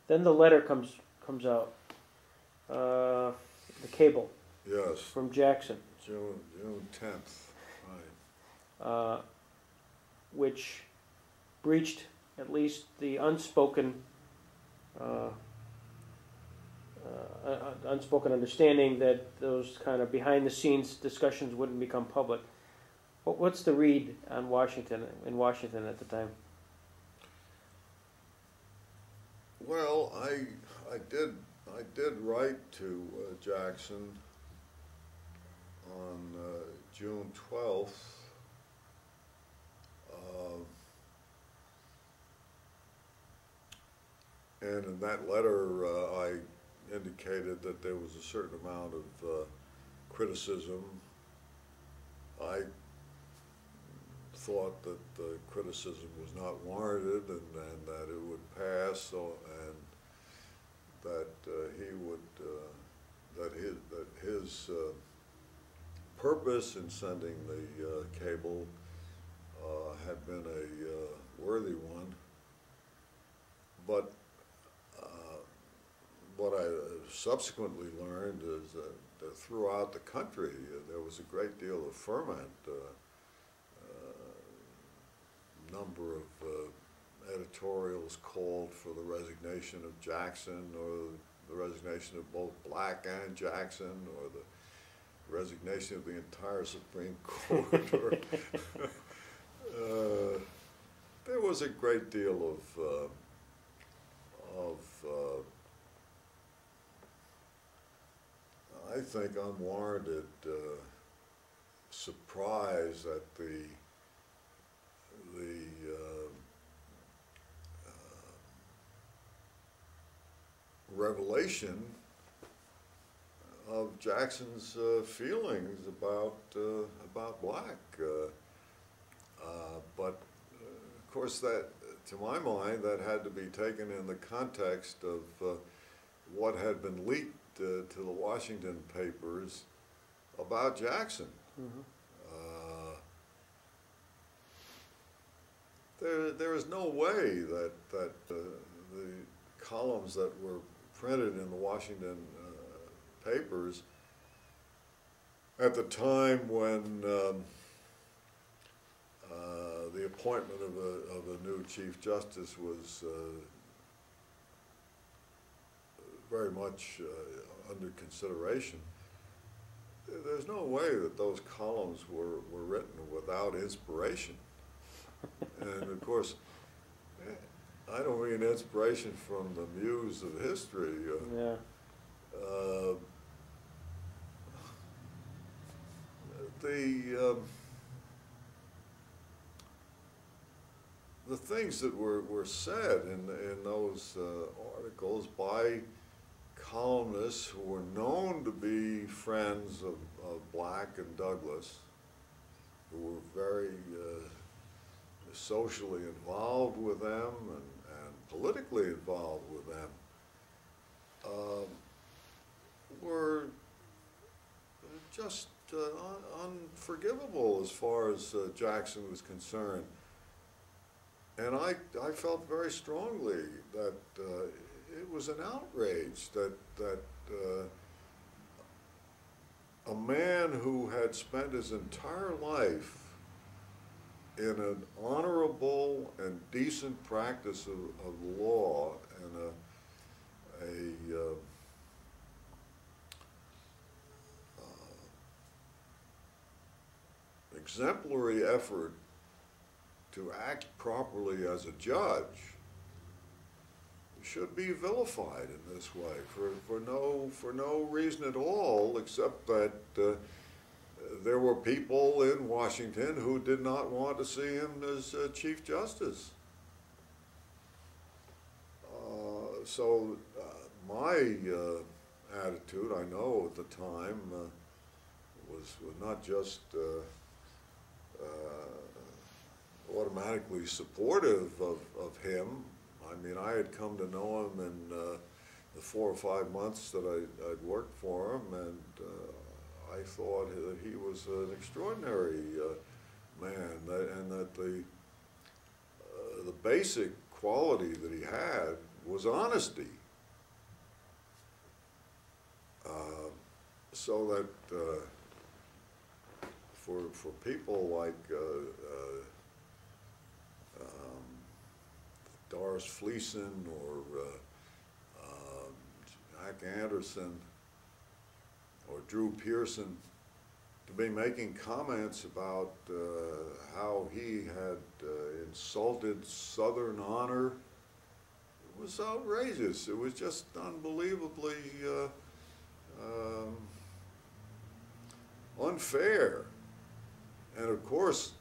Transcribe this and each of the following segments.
Then the letter comes out, the cable Yes, from Jackson, June 10th, right. which breached at least the unspoken unspoken understanding that those kind of behind-the-scenes discussions wouldn't become public. What's the read on Washington at the time? Well, I did write to Jackson on June 12th. And in that letter, I indicated that there was a certain amount of criticism. I thought that the criticism was not warranted, and that it would pass, and that he would that his purpose in sending the cable had been a worthy one. But what I subsequently learned is that throughout the country there was a great deal of ferment. Number of editorials called for the resignation of Jackson, or the resignation of both Black and Jackson, or the resignation of the entire Supreme Court. There was a great deal of I think unwarranted surprise at the revelation of Jackson's feelings about Black, but of course that, to my mind, that had to be taken in the context of what had been leaked to the Washington papers about Jackson. Mm-hmm. There is no way that the columns that were printed in the Washington papers at the time when the appointment of a new Chief Justice was very much under consideration. There's no way that those columns were written without inspiration. And of course, I don't mean inspiration from the muse of history. Yeah. The things that were said in those articles by columnists who were known to be friends of Black and Douglas, who were very socially involved with them and politically involved with them, were just unforgivable as far as Jackson was concerned. And I felt very strongly that it was an outrage that a man who had spent his entire life in an honorable and decent practice of law and a exemplary effort to act properly as a judge should be vilified in this way for no reason at all, except that there were people in Washington who did not want to see him as Chief Justice. So my attitude, I know at the time, was not just automatically supportive of him. I mean, I had come to know him in the 4 or 5 months that I'd worked for him, and I thought that he was an extraordinary man, and that the basic quality that he had was honesty. So that for people like Doris Fleeson or Jack Anderson or Drew Pearson to be making comments about how he had insulted Southern honor, it was outrageous. It was just unbelievably unfair. And of course,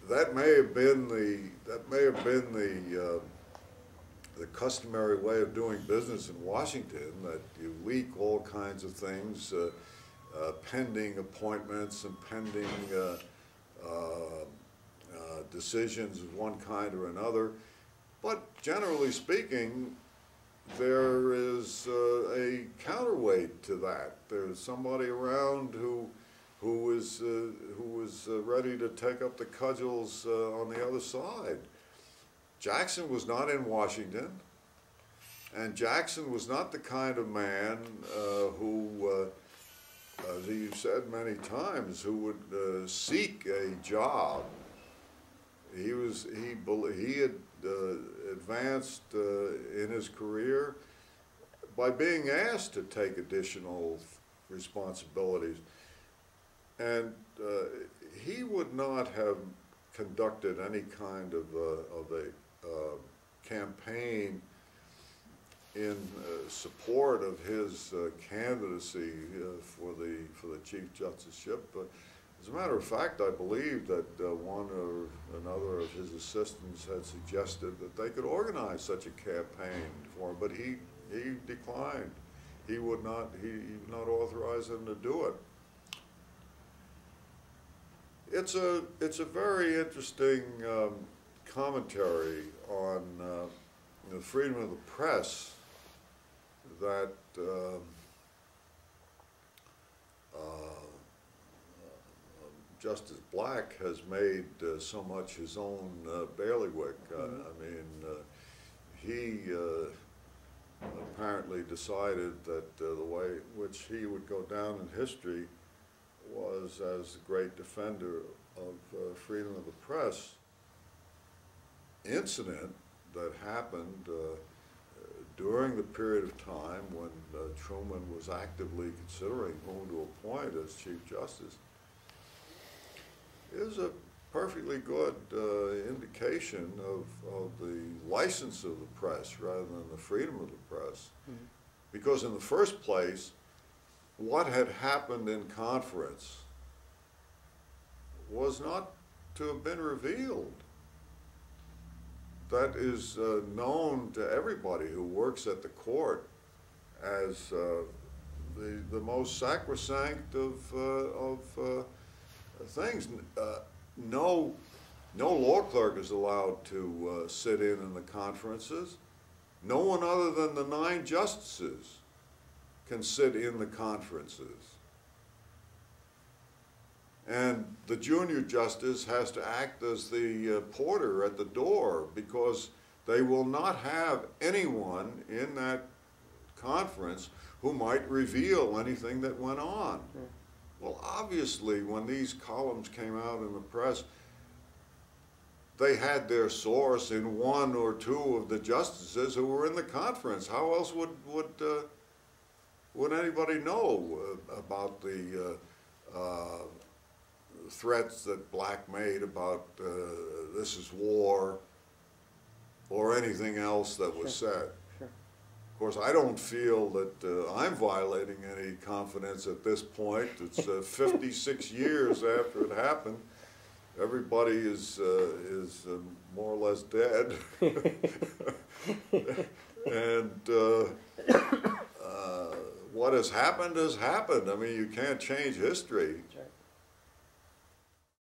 that may have been the customary way of doing business in Washington, that you leak all kinds of things, pending appointments and pending decisions of one kind or another. But generally speaking, there is a counterweight to that. There's somebody around who was ready to take up the cudgels on the other side. Jackson was not in Washington, and Jackson was not the kind of man who, as you've said many times, who would seek a job. He had advanced in his career by being asked to take additional responsibilities, and he would not have conducted any kind of a campaign in support of his candidacy for the Chief Justiceship. But as a matter of fact, I believe that one or another of his assistants had suggested that they could organize such a campaign for him, but he declined. He would not authorize them to do it. It's a very interesting commentary on the freedom of the press that Justice Black has made so much his own bailiwick. I mean, he apparently decided that the way in which he would go down in history was as the great defender of freedom of the press. Incident that happened during the period of time when Truman was actively considering whom to appoint as Chief Justice is a perfectly good indication of the license of the press rather than the freedom of the press. Mm-hmm. Because in the first place, what had happened in conference was not to have been revealed. That is known to everybody who works at the court as the most sacrosanct of things. No law clerk is allowed to sit in the conferences. No one other than the 9 justices can sit in the conferences. And the junior justice has to act as the porter at the door, because they will not have anyone in that conference who might reveal anything that went on. Mm. Well, obviously, when these columns came out in the press, they had their source in 1 or 2 of the justices who were in the conference. How else would anybody know about the threats that Black made about this is war or anything else that was said? Sure. Of course, I don't feel that I'm violating any confidence at this point. It's 56 years after it happened. Everybody is more or less dead. And what has happened has happened. I mean, you can't change history.